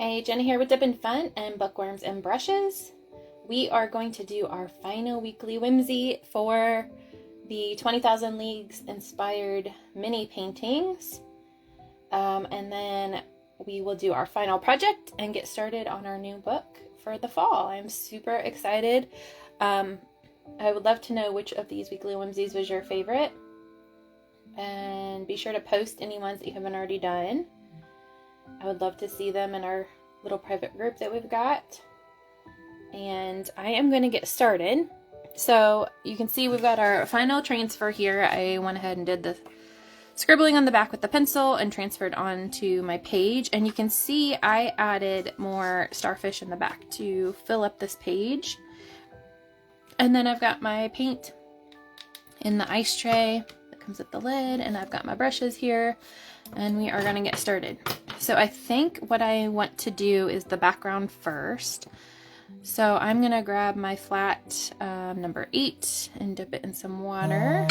Hey, Jenny here with Dip and Fun and Bookworms and Brushes. We are going to do our final weekly whimsy for the 20,000 Leagues inspired mini paintings. And then we will do our final project and get started on our new book for the fall. I'm super excited. I would love to know which of these weekly whimsies was your favorite. And be sure to post any ones that you haven't already done. I would love to see them in our little private group that we've got. And I am going to get started. So you can see we've got our final transfer here. I went ahead and did the scribbling on the back with the pencil and transferred onto my page. And you can see I added more starfish in the back to fill up this page. And then I've got my paint in the ice tray that comes with the lid, and I've got my brushes here, and we are going to get started. So I think what I want to do is the background first. So I'm going to grab my flat number 8 and dip it in some water.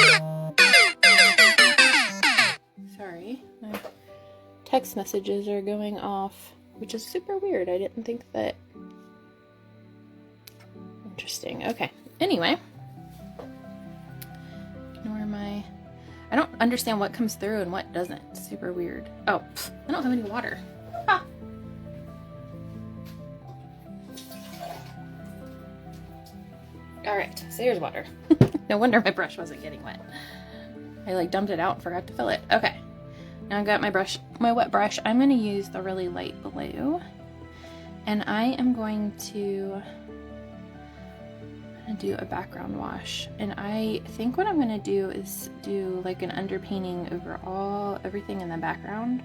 Sorry, my text messages are going off, which is super weird. I didn't think that. Interesting. Okay. Anyway, ignore my. I don't understand what comes through and what doesn't. It's super weird. Oh, I don't have any water. Ah. All right, so here's water. No wonder my brush wasn't getting wet. I like dumped it out and forgot to fill it. Okay, now I've got my brush, my wet brush. I'm going to use the really light blue, and I am going to do a background wash. And I think what I'm going to do is do like an underpainting over everything in the background,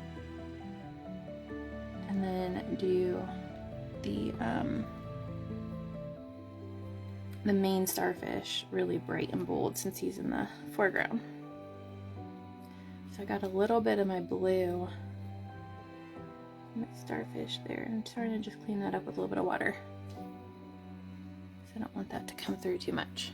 and then do the main starfish really bright and bold since he's in the foreground. So I got a little bit of my blue, my starfish there. I'm trying to just clean that up with a little bit of water. I don't want that to come through too much.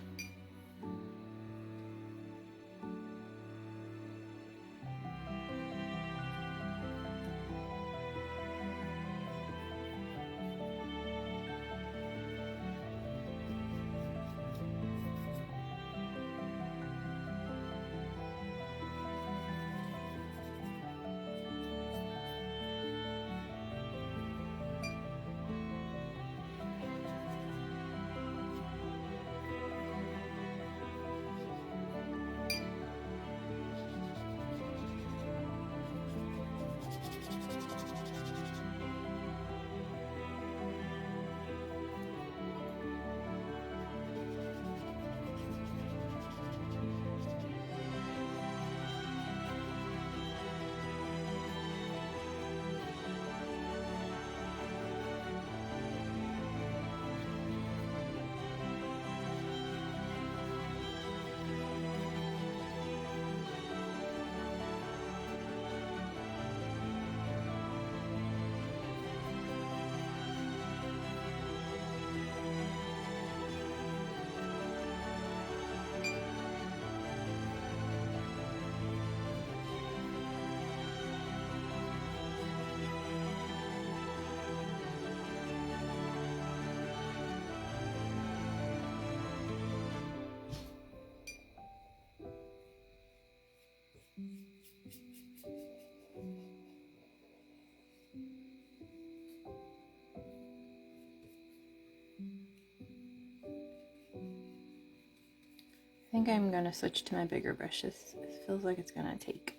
I think I'm going to switch to my bigger brushes. It feels like it's going to take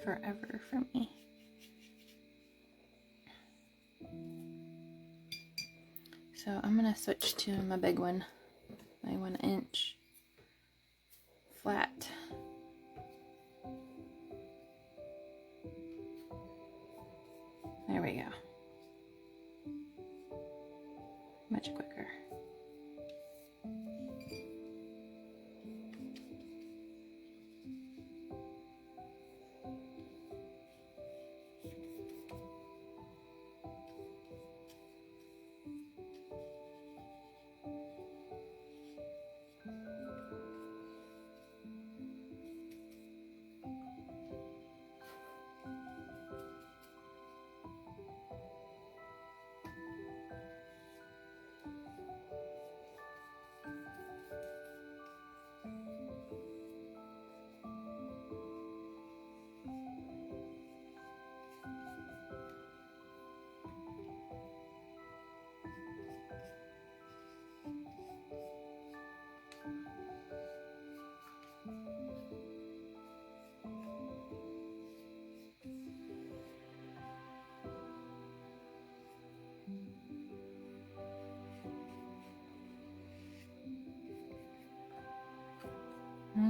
forever for me. So I'm going to switch to my big one, my 1-inch flat. There we go. Much quicker.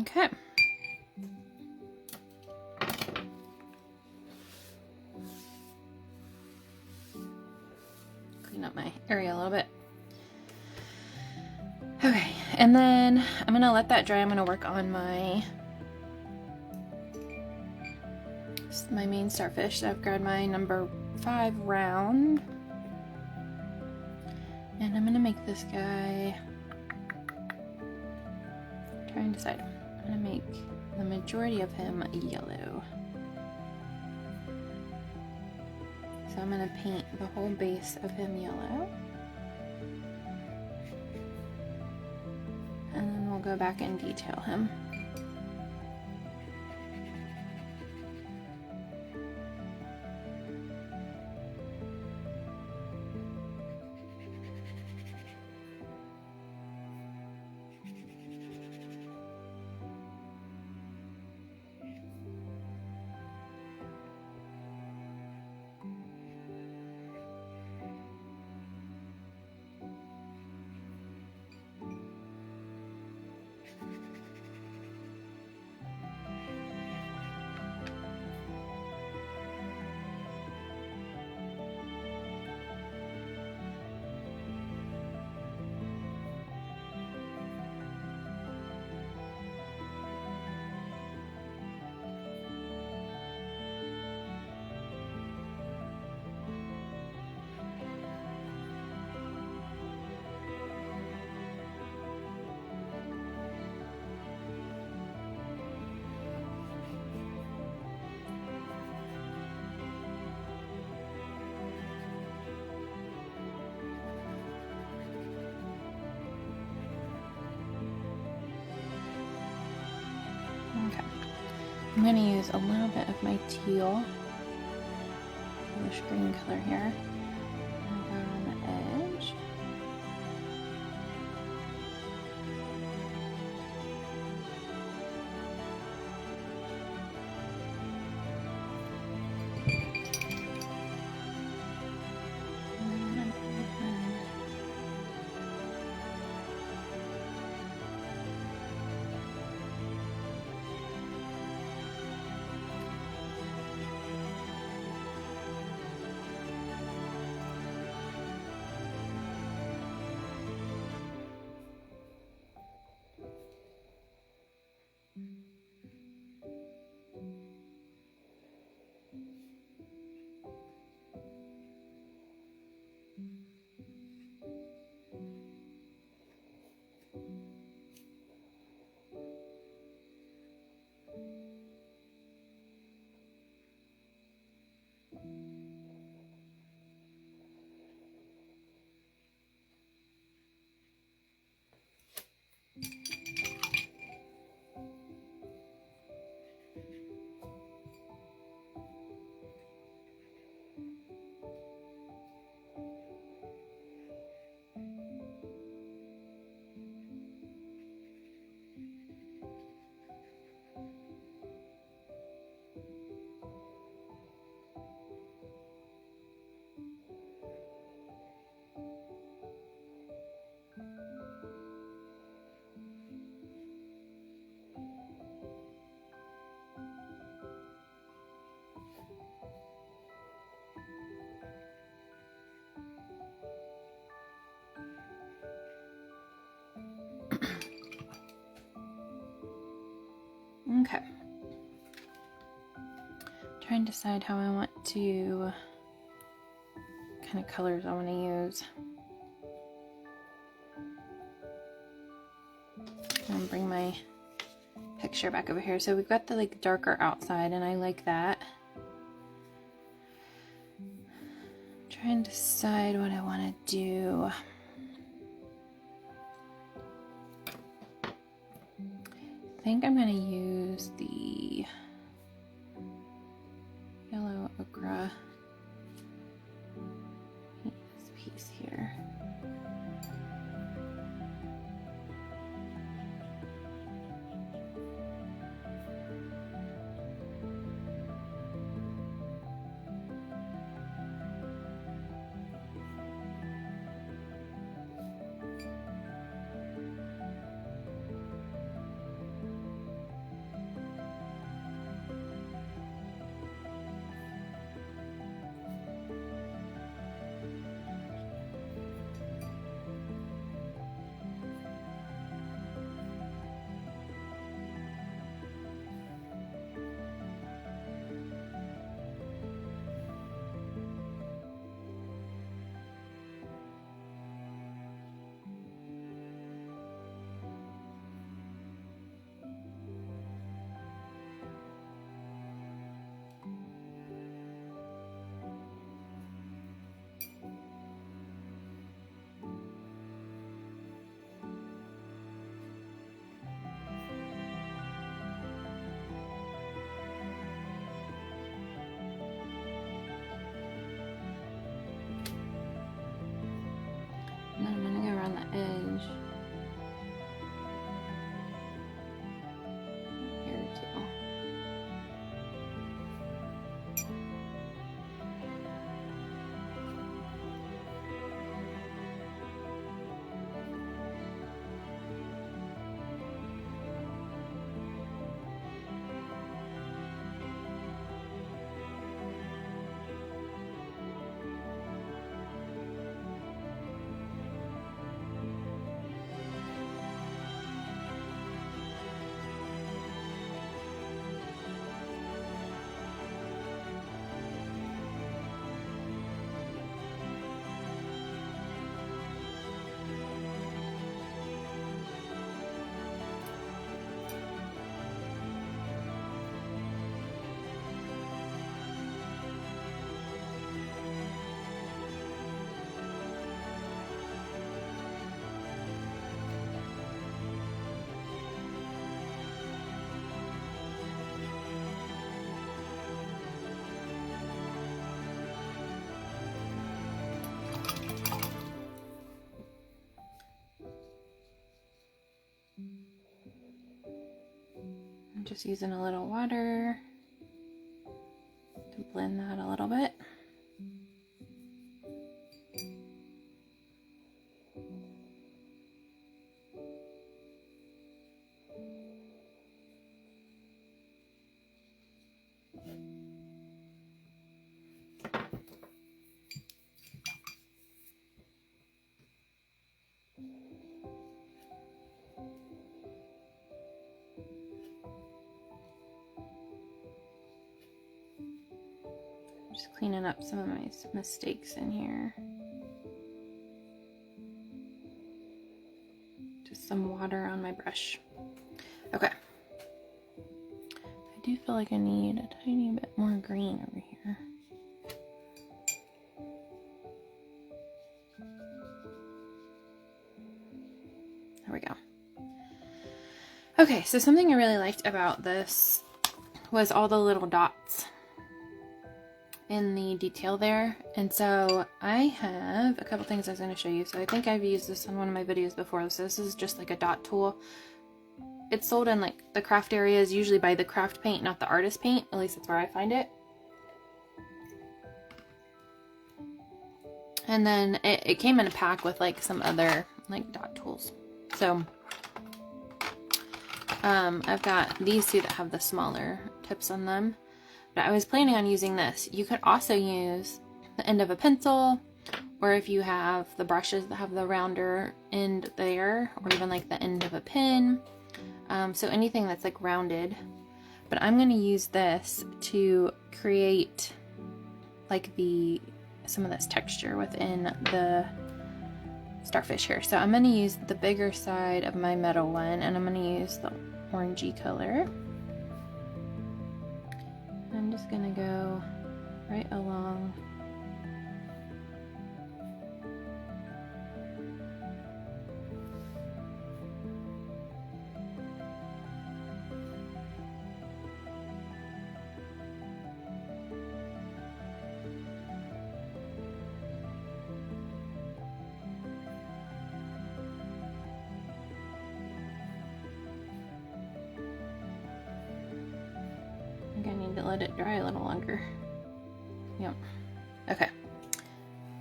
Okay. Clean up my area a little bit. Okay, and then I'm gonna let that dry. I'm gonna work on my main starfish. So I've grabbed my number 5 round, and I'm gonna make this guy, try and decide. I'm gonna make the majority of him yellow. So I'm gonna paint the whole base of him yellow. And then we'll go back and detail him. Okay, I'm going to use a little bit of my teal, bluish green color here. I'll go on the edge. Okay. Trying to decide how I want to, kind of colors I want to use. And bring my picture back over here. So we've got the like darker outside, and I like that. Try and decide what I want to do. I think I'm going to use the yellow ochre. Paint this piece here. Just using a little water to blend that a little bit. Just cleaning up some of my mistakes in here. Just some water on my brush. Okay. I do feel like I need a tiny bit more green over here. There we go. Okay, so something I really liked about this was all the little dots in the detail there. And so I have a couple things I was going to show you. So I think I've used this on one of my videos before. So this is just like a dot tool. It's sold in like the craft areas, usually by the craft paint, not the artist paint. At least that's where I find it. And then it came in a pack with like some other like dot tools. So I've got these two that have the smaller tips on them. But I was planning on using this. You could also use the end of a pencil, or if you have the brushes that have the rounder end there, or even like the end of a pen. So anything that's like rounded. But I'm going to use this to create like some of this texture within the starfish here. So I'm going to use the bigger side of my metal one, and I'm going to use the orangey color. I'm just going to go right along . I think I need to let it dry a little longer. Yep. Okay.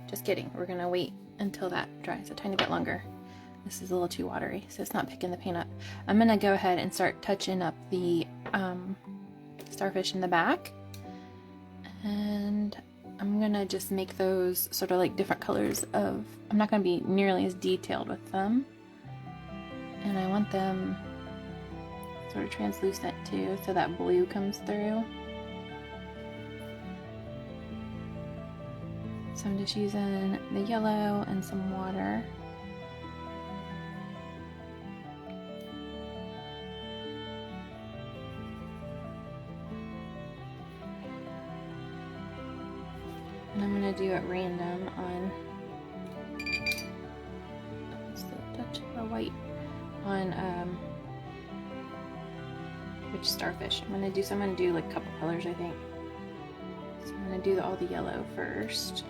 Just kidding. We're gonna wait until that dries a tiny bit longer. This is a little too watery, so it's not picking the paint up. I'm gonna go ahead and start touching up the starfish in the back. And I'm gonna just make those sort of like different colors of, I'm not gonna be nearly as detailed with them. And I want them sort of translucent too, so that blue comes through. So I'm just using the yellow and some water. And I'm going to do it random on just a touch of white on which starfish. I'm going to do like a couple colors, I think. So I'm going to do all the yellow first.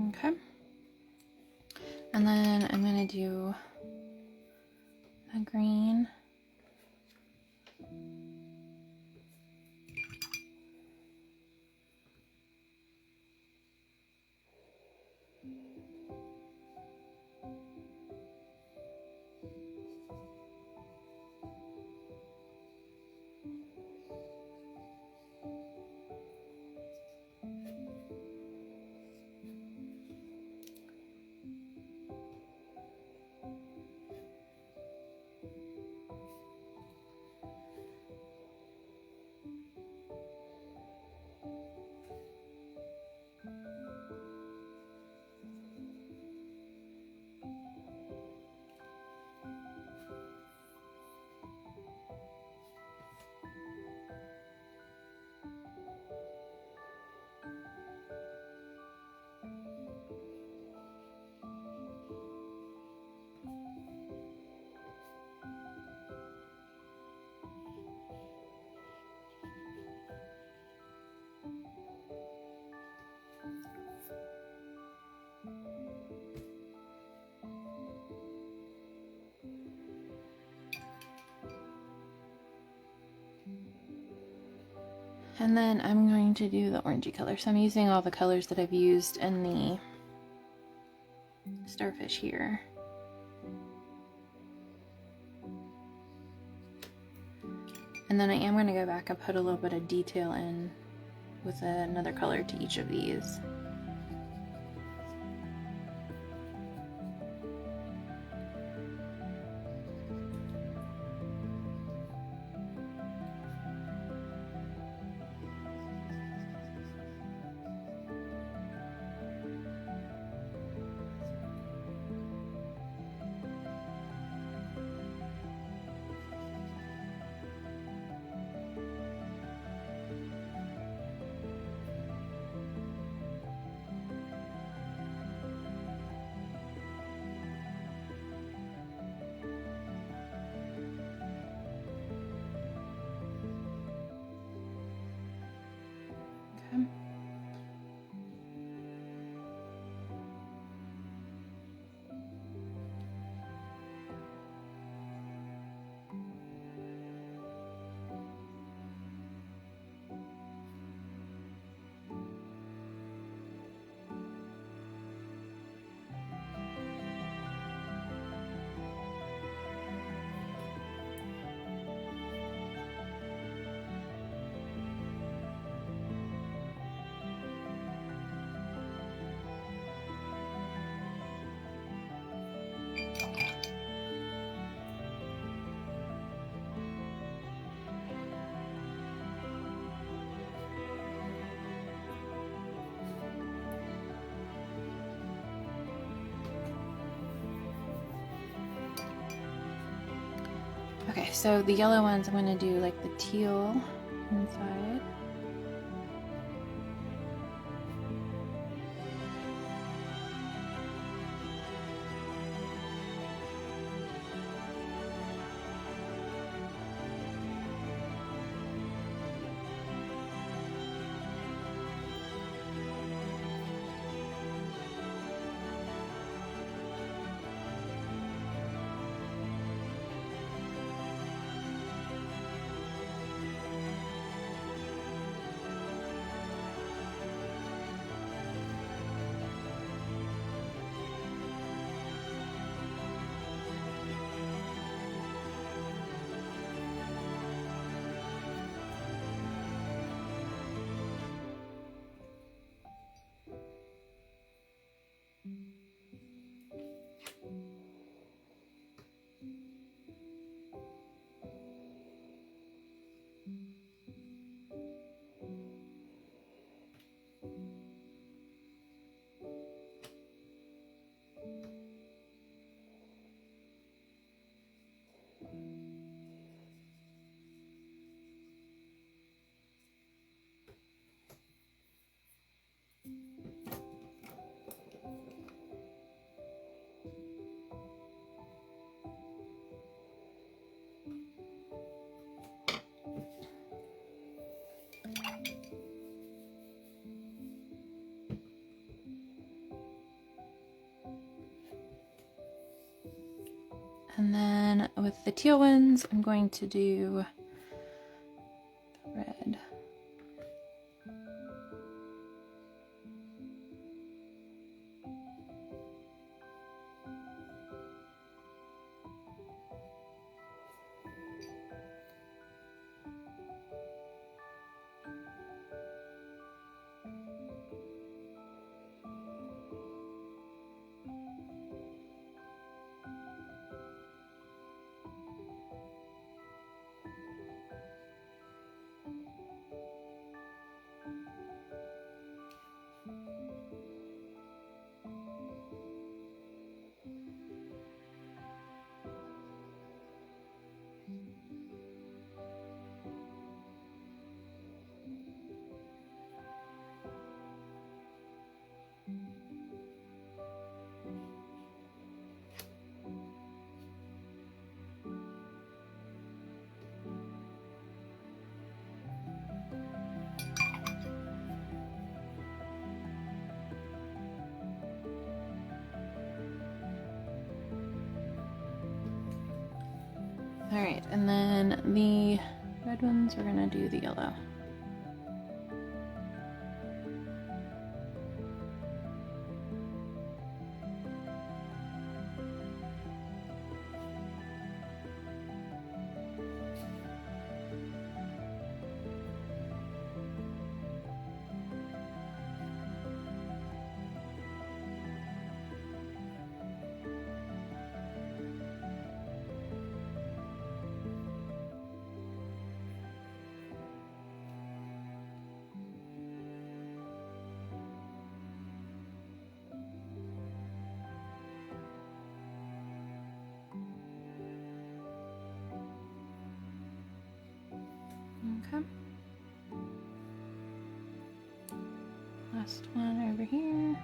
Okay. And then I'm going to do the green. And then I'm going to do the orangey color. So I'm using all the colors that I've used in the starfish here. And then I am going to go back and put a little bit of detail in with another color to each of these. Okay. Okay, so the yellow ones I'm going to do like the teal inside. And then with the teal ones, I'm going to do red. Alright, and then the red ones, we're going to do the yellow. last one over here.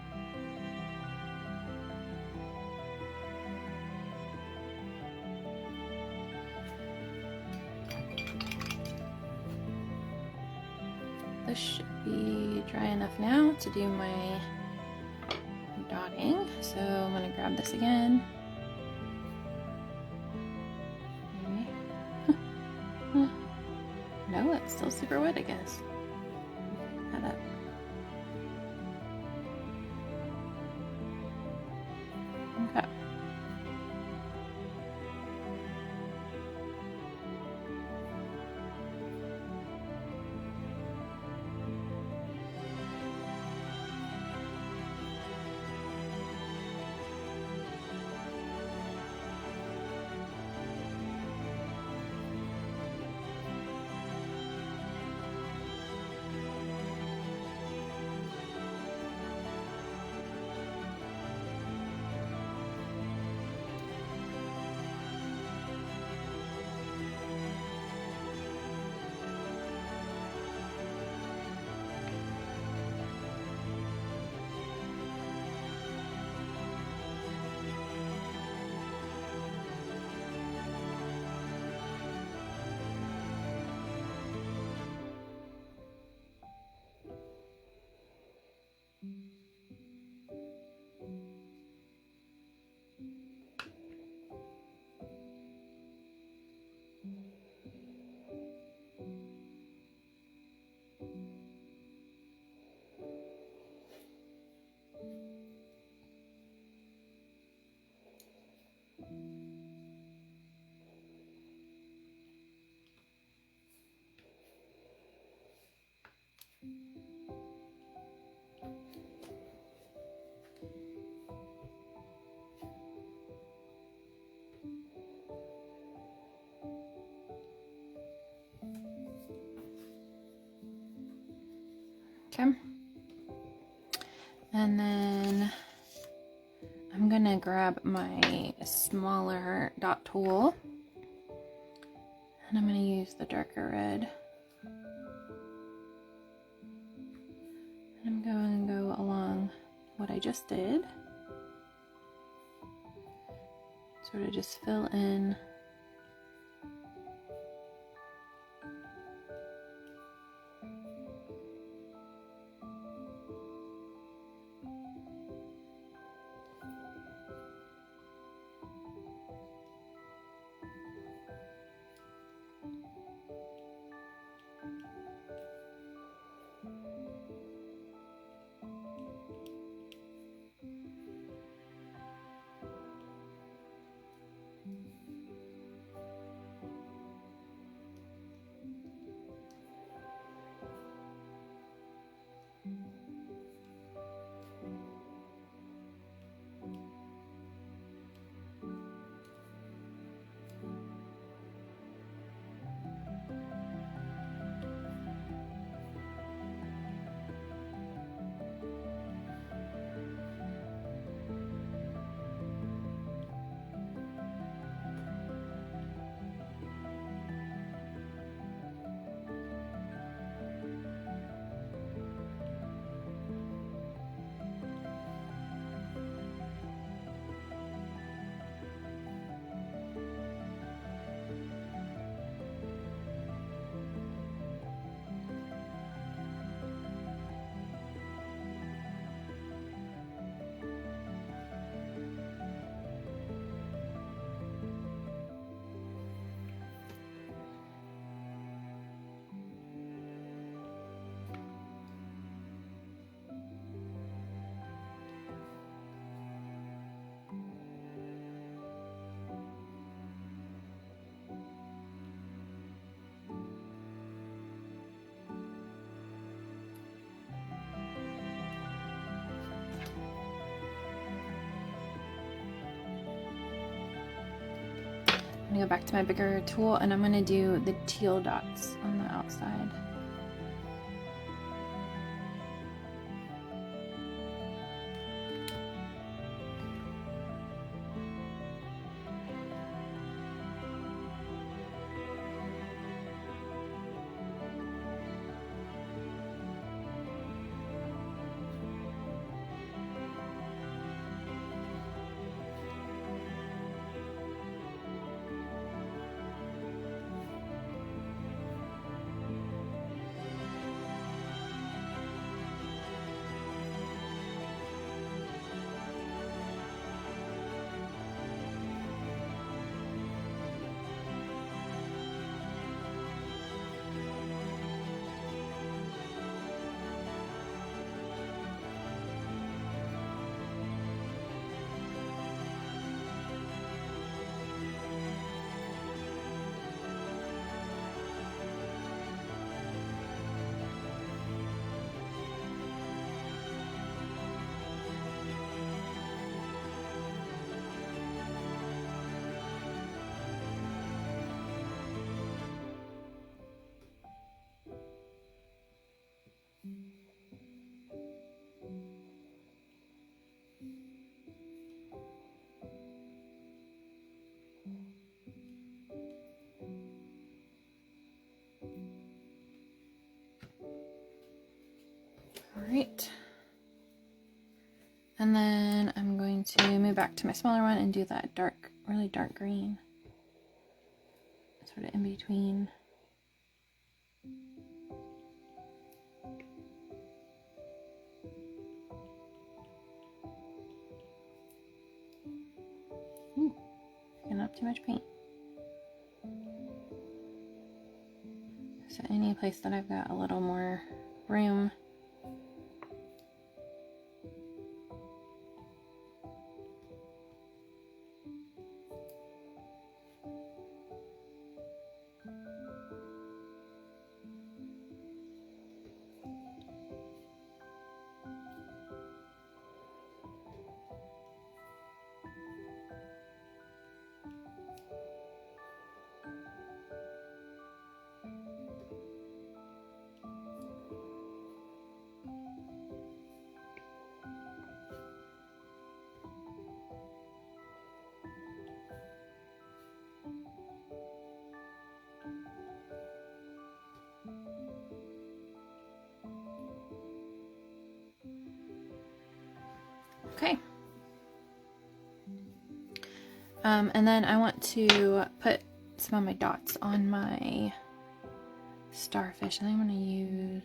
This should be dry enough now to do my dotting. So I'm going to grab this again. No, it's still super wet, I guess. That up. Okay. Okay. And then I'm gonna grab my smaller dot tool and I'm gonna use the darker red. And I'm going to go along what I just did. Sort of just fill in I'm gonna go back to my bigger tool and I'm gonna do the teal dots on the outside. Alright. And then I'm going to move back to my smaller one and do that dark, really dark green. Sort of in between. Ooh, picking up too much paint. So any place that I've got a little more room, okay. And then I want to put some of my dots on my starfish, and I'm going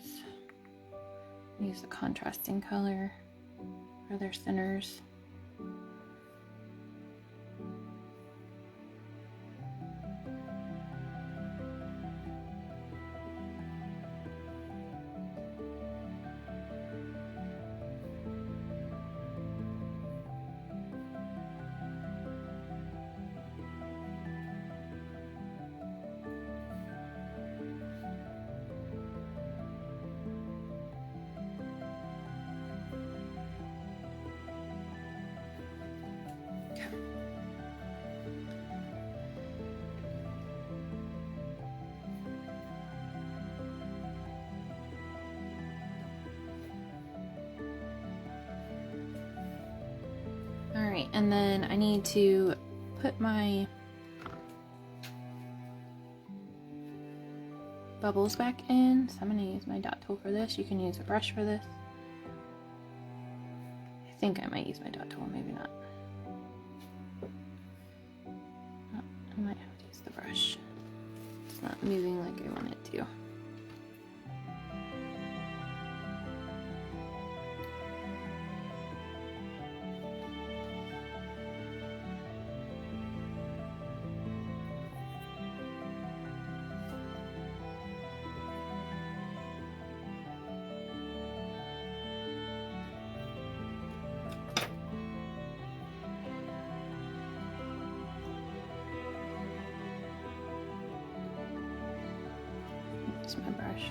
to use the contrasting color for their centers. Alright, and then I need to put my bubbles back in. So I'm going to use my dot tool for this. You can use a brush for this. I think I might use my dot tool, maybe not. Oh, I might have to use the brush. It's not moving like I want it to. Use my brush.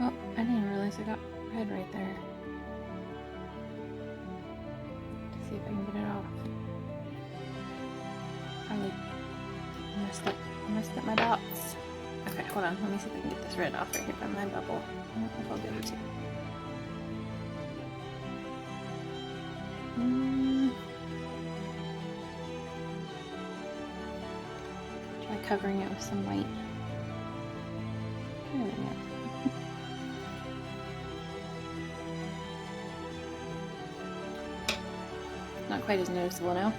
Oh, I didn't realize I got red right there. Let's see if I can get it off. Probably messed up my dots. Okay, hold on. Let me see if I can get this red off right here from my bubble. I don't think I'll be able to. Try covering it with some white. There we go. Not quite as noticeable now.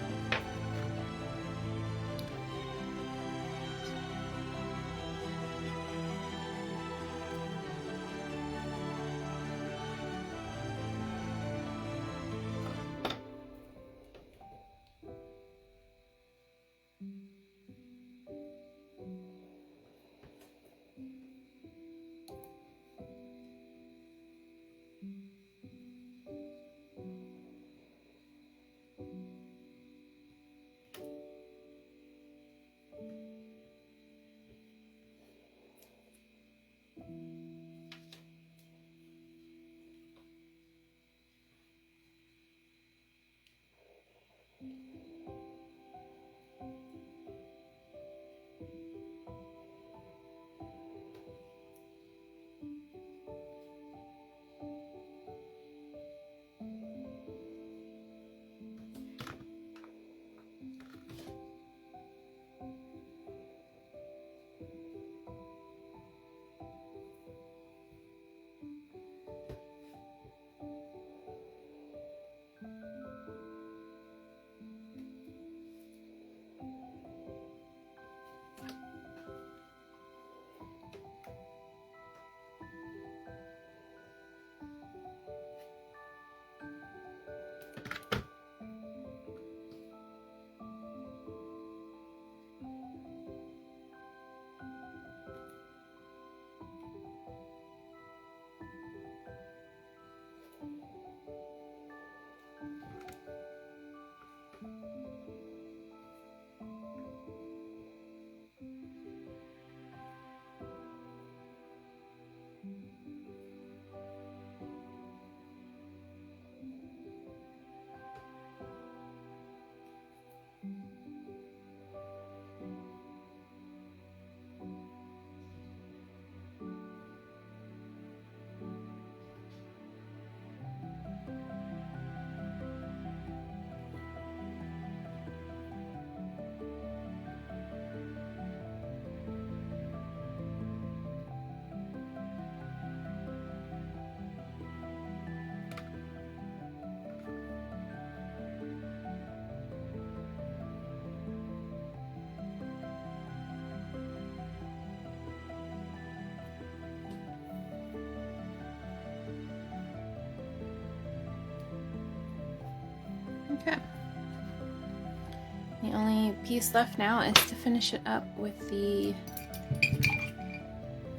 only piece left now is to finish it up with the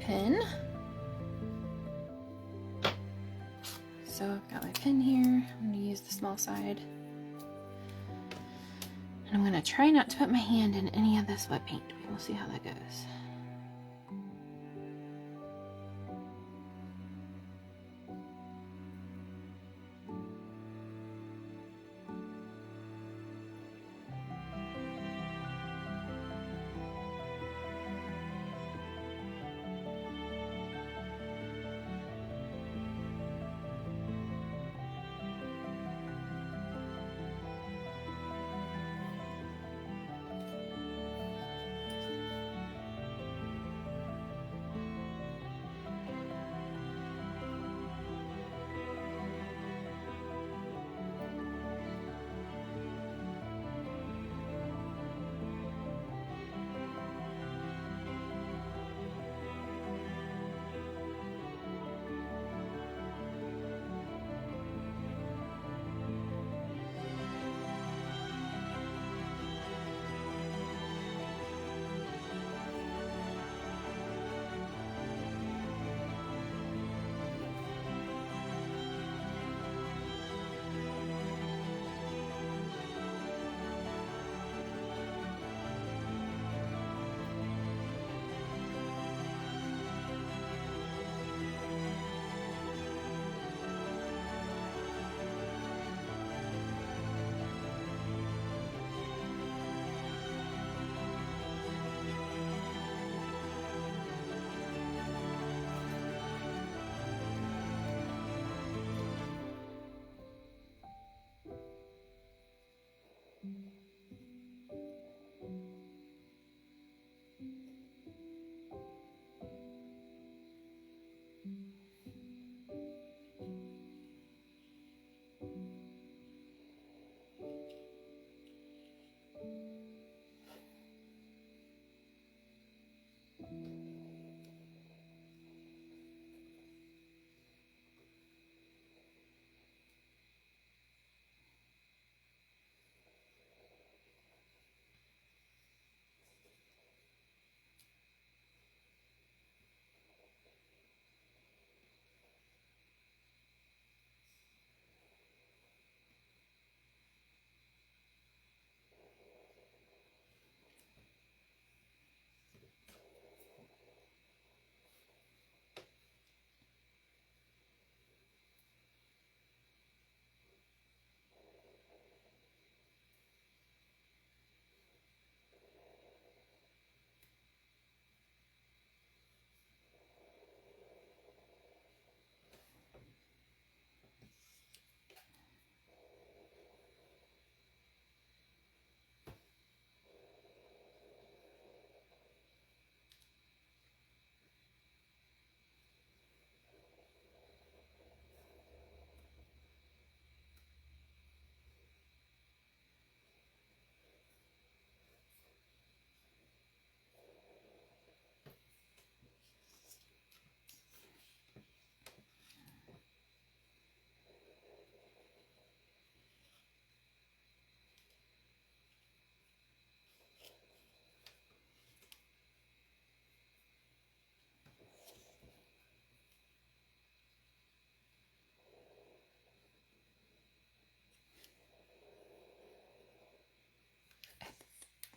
pin. So I've got my pin here. I'm going to use the small side. And I'm going to try not to put my hand in any of this wet paint. We'll see how that goes.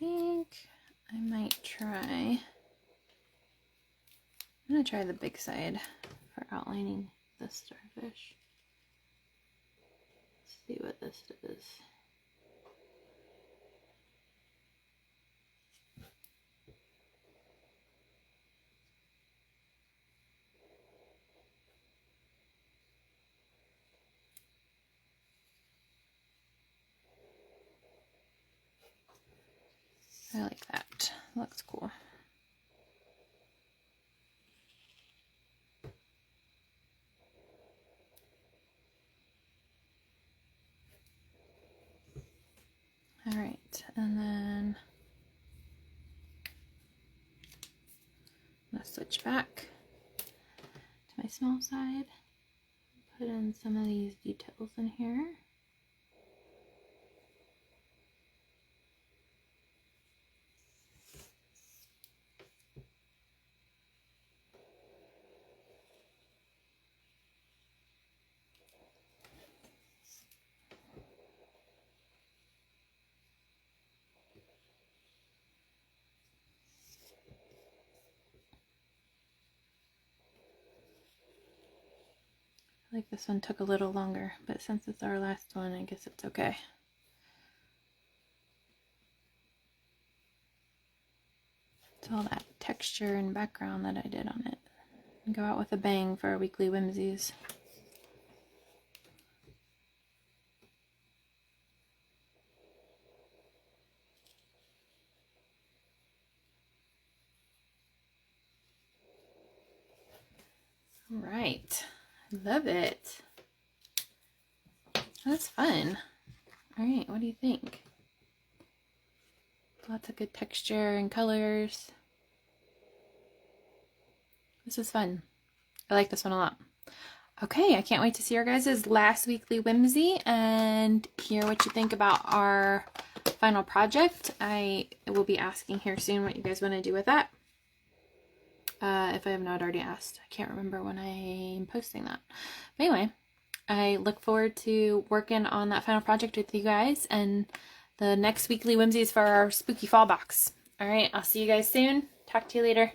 I think I might try. I'm going to try the big side for outlining the starfish. Let's see what this does. I like that. Looks cool. All right, and then I'm gonna switch back to my small side. Put in some of these details in here. like this one took a little longer, but since it's our last one, I guess it's okay. It's all that texture and background that I did on it. Go out with a bang for our weekly whimsies. All right, love it. That's fun. All right, what do you think? Lots of good texture and colors. This is fun. I like this one a lot. Okay, I can't wait to see your guys' last weekly whimsy and hear what you think about our final project. I will be asking here soon what you guys want to do with that. If I have not already asked. I can't remember when I'm posting that. But anyway, I look forward to working on that final project with you guys and the next weekly whimsies for our spooky fall box. All right, I'll see you guys soon. Talk to you later.